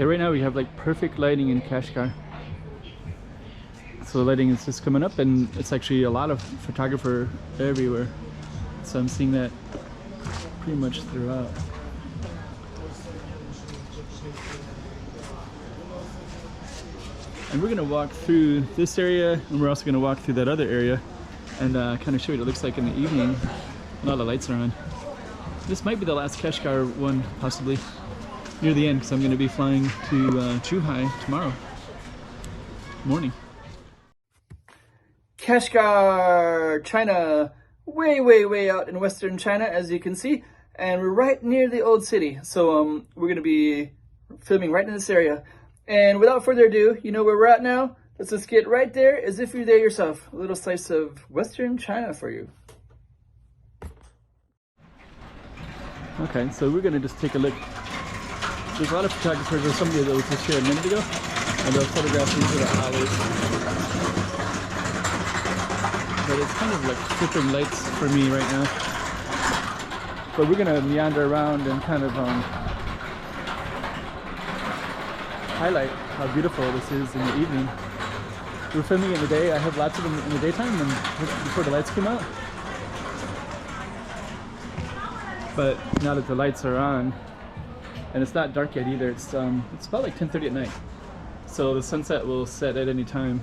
Okay, right now we have like perfect lighting in Kashgar. So the lighting is just coming up, and it's actually a lot of photographer everywhere. So I'm seeing that pretty much throughout. And we're gonna walk through this area, and we're also gonna walk through that other area and kind of show you what it looks like in the evening when all the lights are on. This might be the last Kashgar one, possibly near the end, because I'm going to be flying to Zhuhai tomorrow morning. Kashgar, China, way out in western China, as you can see, and we're right near the old city. So we're going to be filming right in this area. And without further ado, you know where we're at now? Let's just get right there as if you're there yourself. A little slice of western China for you. Okay, so we're going to just take a look. There's a lot of photographers, or somebody that was just here a minute ago, and they'll photograph these little alleys. But it's kind of like flickering lights for me right now. But we're going to meander around and kind of highlight how beautiful this is in the evening. We're filming it in the day. I have lots of them in the daytime and before the lights come out. But now that the lights are on, and it's not dark yet either, it's about like 10:30 at night. So the sunset will set at any time.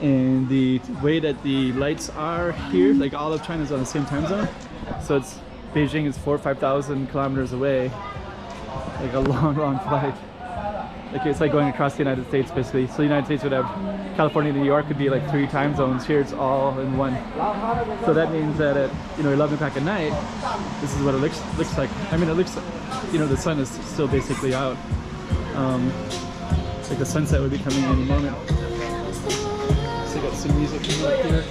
And the way that the lights are here, like all of China is on the same time zone. So it's Beijing is 4,000 or 5,000 kilometers away, like a long flight. Like it's like going across the United States basically. So the United States would have California and New York would be like 3 time zones. Here it's all in one. So that means that at 11 o'clock at night, this is what it looks like. I mean, it looks, the sun is still basically out. Like the sunset would be coming any moment. So I got some music coming up here.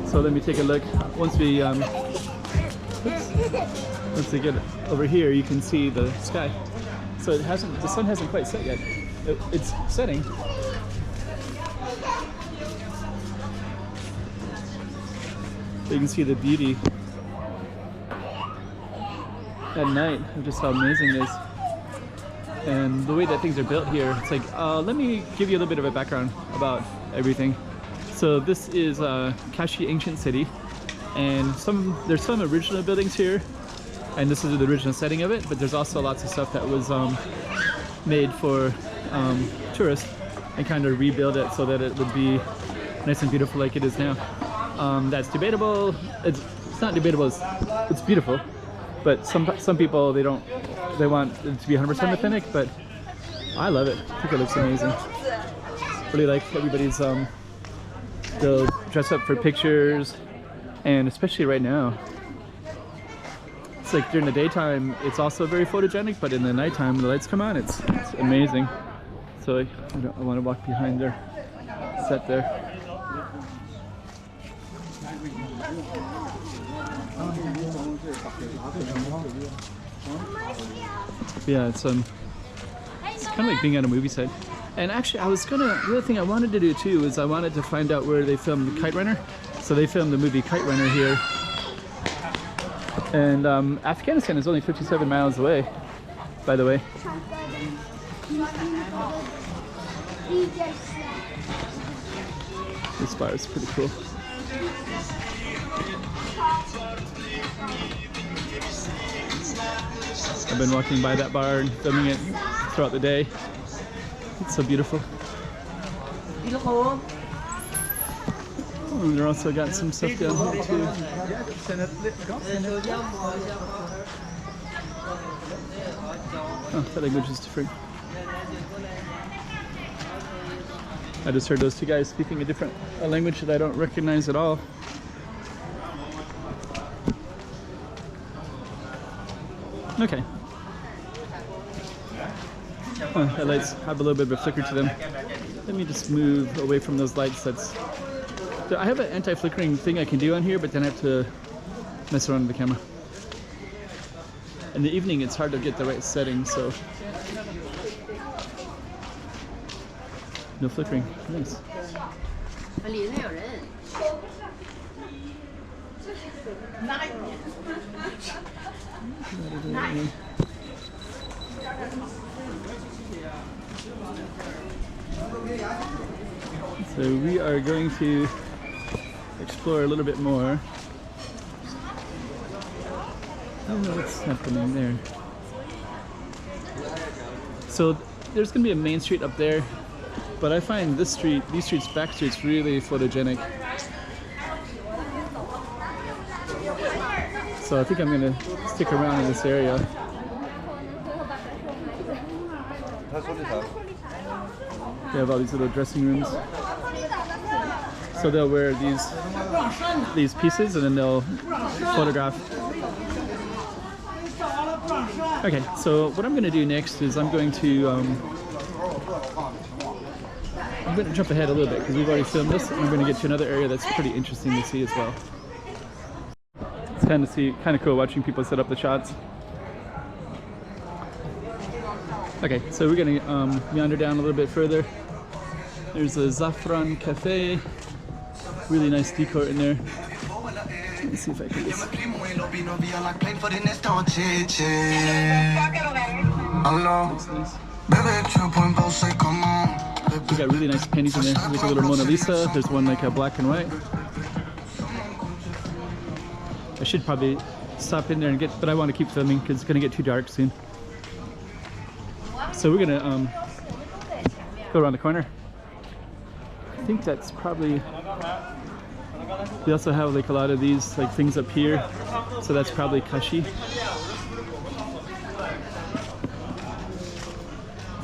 So let me take a look. Once we get over here, you can see the sky. So the sun hasn't quite set yet. It's setting. So you can see the beauty at night of just how amazing it is. And the way that things are built here, it's like, let me give you a little bit of a background about everything. So this is Kashi ancient city, and there's some original buildings here. And this is the original setting of it, but there's also lots of stuff that was made for tourists and kind of rebuild it so that it would be nice and beautiful like it is now. That's debatable. It's not debatable. It's beautiful, but some people they want it to be 100% authentic. But I love it. I think it looks amazing. Really like everybody's they'll dress up for pictures, and especially right now. It's like during the daytime, it's also very photogenic, but in the nighttime, when the lights come on, it's amazing. So I want to walk behind their set there. Yeah, it's kind of like being at a movie set. And actually, the other thing I wanted to do too is I wanted to find out where they filmed the Kite Runner. So they filmed the movie Kite Runner here. And Afghanistan is only 57 miles away, by the way. This bar is pretty cool. I've been walking by that bar and filming it throughout the day. It's so beautiful. And they're also got some stuff down here too. Oh, that language is different. I just heard those two guys speaking a language that I don't recognize at all. Okay. The lights have a little bit of a flicker to them. Let me just move away from those lights. I have an anti-flickering thing I can do on here, but then I have to mess around with the camera. In the evening, it's hard to get the right setting, so no flickering. Nice. So we are going to explore a little bit more. I don't know what's happening there. So there's going to be a main street up there, but I find this street, these streets, back streets, really photogenic. So I think I'm going to stick around in this area. They have all these little dressing rooms. So they'll wear these pieces and then they'll photograph. Okay, so what I'm going to do next is I'm going to jump ahead a little bit because we've already filmed this, and I'm going to get to another area that's pretty interesting to see as well. It's kind of cool watching people set up the shots. Okay, so we're going to meander down a little bit further. There's a Zafran Cafe, really nice decor in there. Let me see if I can just... We got really nice paintings in there. There's like a little Mona Lisa. There's one like a black and white. I should probably stop in there and get, but I want to keep filming because it's going to get too dark soon. So we're going to go around the corner. I think that's probably... We also have like a lot of these like things up here, so that's probably Kashi. It's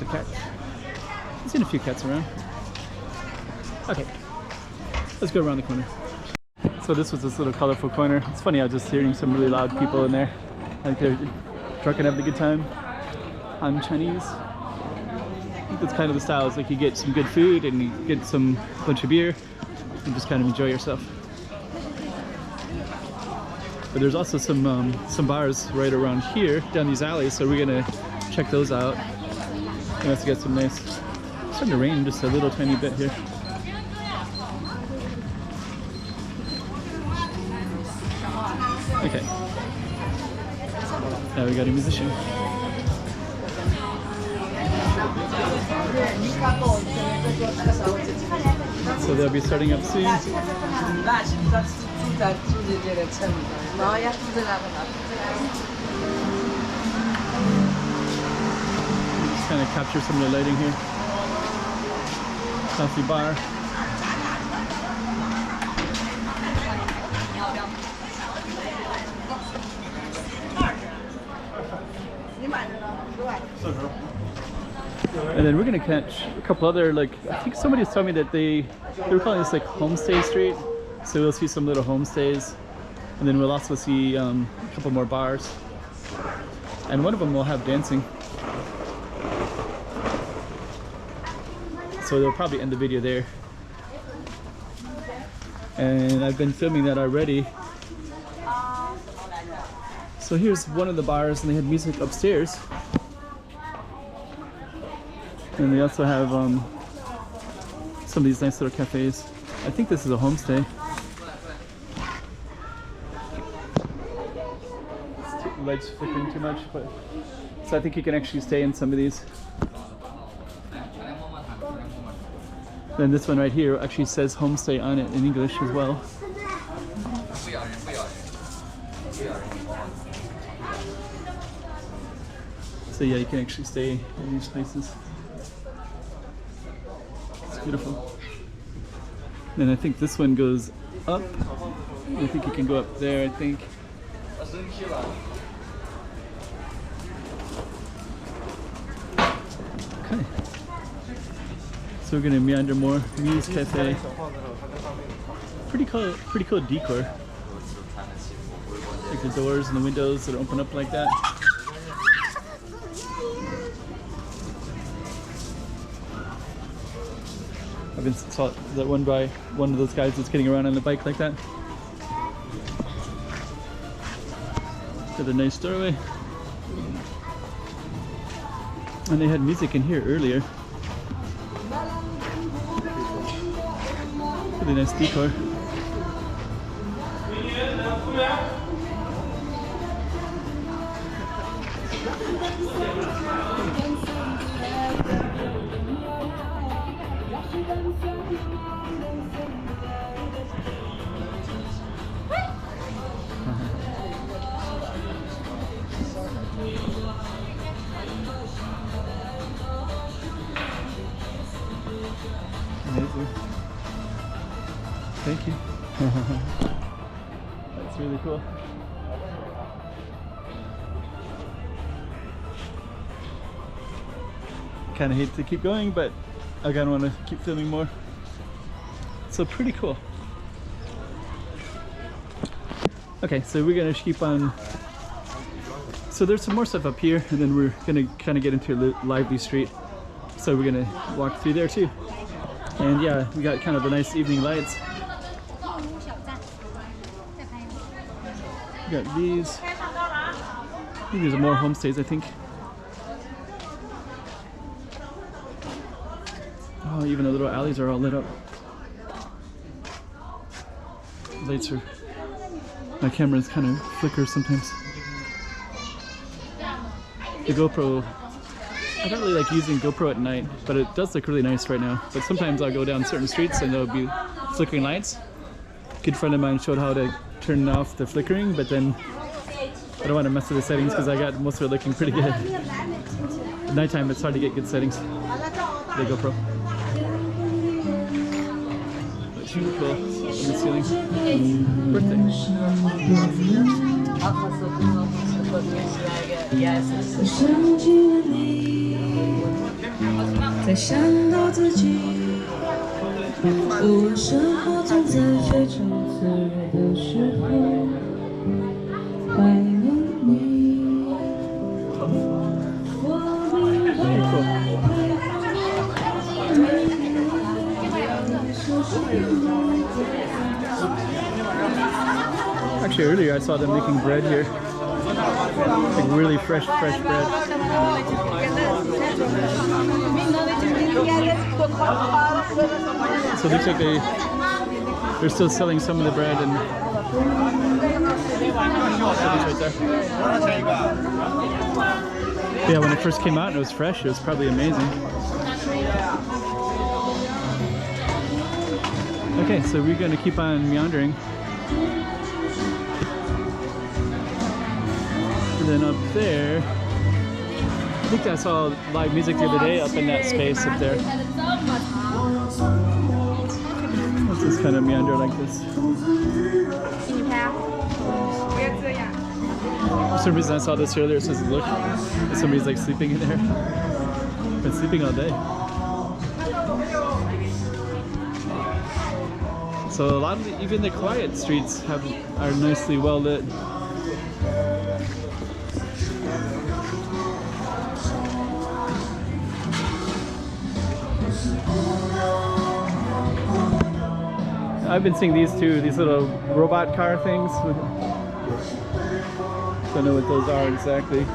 a cat. I've seen a few cats around. Okay, let's go around the corner. So this was this little colorful corner. It's funny, I was just hearing some really loud people in there, like they're drunk and having a good time. I'm Chinese. I think that's kind of the style. It's like you get some good food and you get some bunch of beer and just kind of enjoy yourself. But there's also some bars right around here, down these alleys, so we're gonna check those out. We have to get some nice... It's starting to rain just a little tiny bit here. Okay. Now we got a musician. So they'll be starting up soon. Just kind of capture some of the lighting here. Coffee bar. And then we're gonna catch a couple other, like, I think somebody was telling me that they were calling this like homestay street. So we'll see some little homestays, and then we'll also see a couple more bars, and one of them will have dancing. So they'll probably end the video there. And I've been filming that already. So here's one of the bars, and they had music upstairs. And they also have some of these nice little cafes. I think this is a homestay. The light's flickering too much, but so I think you can actually stay in some of these. Then this one right here actually says homestay on it in English as well. So yeah, you can actually stay in these places. It's beautiful. Then I think this one goes up. I think you can go up there, I think. Okay. So we're gonna meander more. Muse Cafe. Pretty cool decor. Like the doors and the windows that open up like that. I've been saw that one by one of those guys that's getting around on a bike like that. Got a nice doorway. And they had music in here earlier. Really nice decor. Thank you. That's really cool. Kind of hate to keep going, but I kind of want to keep filming more. So pretty cool. Okay, so we're gonna keep on. So there's some more stuff up here, and then we're gonna kind of get into a lively street. So we're gonna walk through there too. And yeah, we got kind of the nice evening lights. We got these. I think there's more homestays, I think. Oh, even the little alleys are all lit up. Lights are. My camera's kind of flickers sometimes. The GoPro. I don't really like using GoPro at night, but it does look really nice right now. But sometimes I'll go down certain streets and there'll be flickering lights. A good friend of mine showed how to turn off the flickering, but then I don't want to mess with the settings because I got most of it looking pretty good. At nighttime it's hard to get good settings. The GoPro. That's really cool. On the ceiling. Birthday. 在想到自己，无论生活总在非常脆弱的时候，怀念你。我明白。 Actually, earlier I saw them making bread here. Like really fresh bread. So it looks like they're still selling some of the bread and right there. Yeah, when it first came out and it was fresh, it was probably amazing. Okay, so we're gonna keep on meandering. And then up there, I think I saw live music the other day up in that space up there. Let's just kind of meander like this. For some reason I saw this earlier, it says look, somebody's like sleeping in there. Been sleeping all day. So a lot of even the quiet streets are nicely well lit. I've been seeing these too, these little robot car things. Don't know what those are exactly.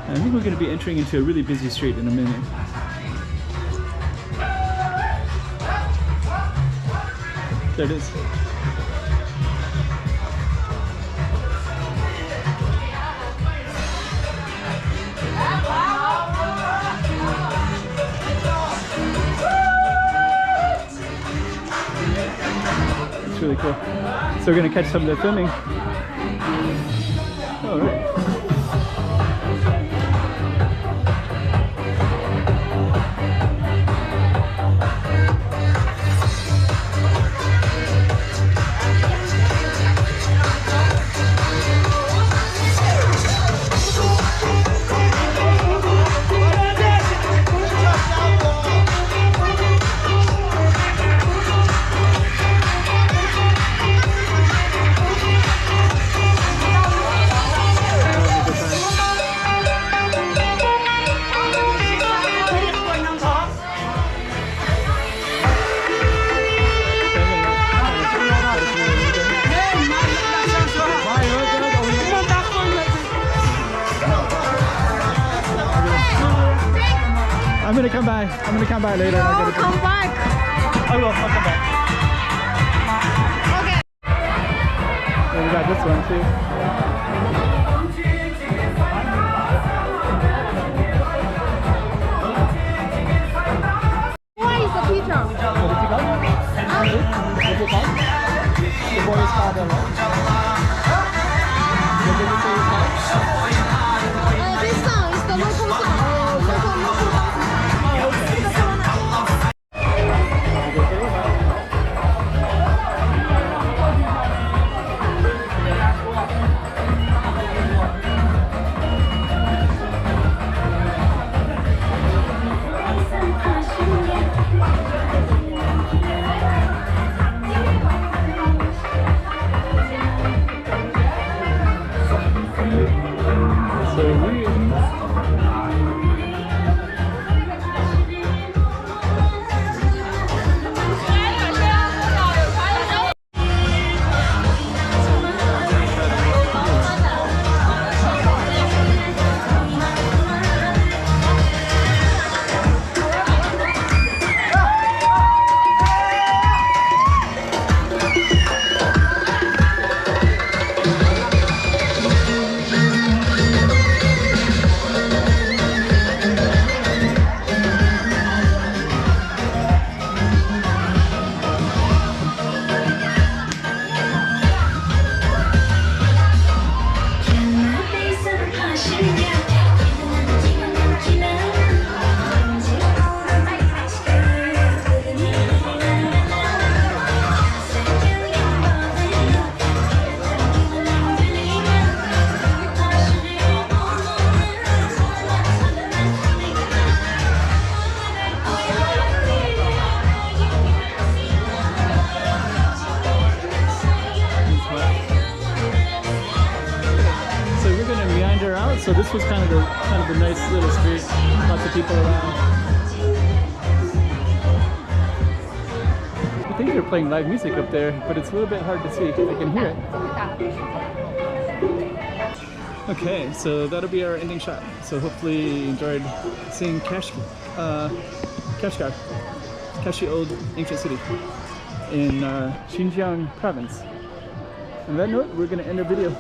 I think we're going to be entering into a really busy street in a minute. There it is. It's really cool. So we're going to catch some of the filming. All right. I'm gonna come by later. No, come back. I will. I'll come back. Okay. And we got this one too. Where is the teacher? What did you call? What did you call? The boy is called what? What did you say his name? This song. So this was kind of a nice little street, lots of people around. I think they're playing live music up there, but it's a little bit hard to see. I can hear it. Okay, so that'll be our ending shot. So hopefully you enjoyed seeing Kashgar, Kashi, old ancient city in Xinjiang province. On that note, we're going to end our video.